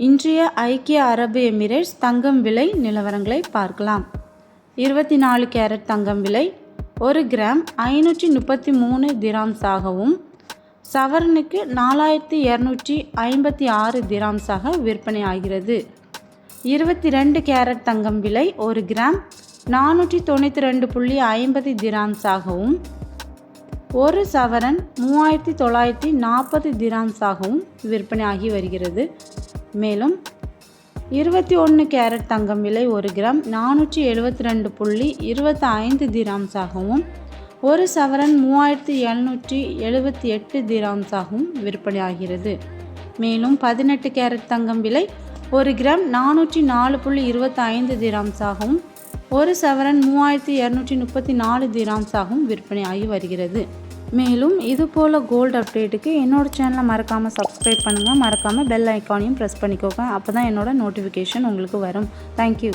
இன்றைய ஐக்கிய அரபு எமிரேட்ஸ் தங்கம் விலை நிலவரங்களை பார்க்கலாம். 24 கேரட் தங்கம் விலை 1 கிராம் 533 திராம்ஸாகவும் சவரனுக்கு 4256 திராம்ஸாக விற்பனை ஆகிறது. 22 கேரட் தங்கம் விலை 1 கிராம் 492.50 திராம்ஸாகவும் ஒரு சவரன் 3940 திராம்ஸாகவும் விற்பனை ஆகி வருகிறது. மேலும் 21 கேரட் தங்கம் விலை 1 கிராம் 472.25 திராம்ஸாகவும் ஒரு சவரன் 3778 திராம்ஸாகவும் விற்பனை ஆகிறது. மேலும் 18 கேரட் தங்கம் விலை 1 கிராம் 404.25 திராம்ஸாகவும் ஒரு சவரன் 3234 திராம்ஸாகவும் விற்பனை ஆகி வருகிறது. மேலும் இதுபோல் கோல்டு அப்டேட்டுக்கு என்னோடய சேனலை மறக்காமல் சப்ஸ்கிரைப் பண்ணுங்கள். மறக்காமல் பெல் ஐக்கானையும் ப்ரெஸ் பண்ணிக்கோங்க. அப்போ தான் என்னோடய நோட்டிஃபிகேஷன் உங்களுக்கு வரும். தேங்க்யூ.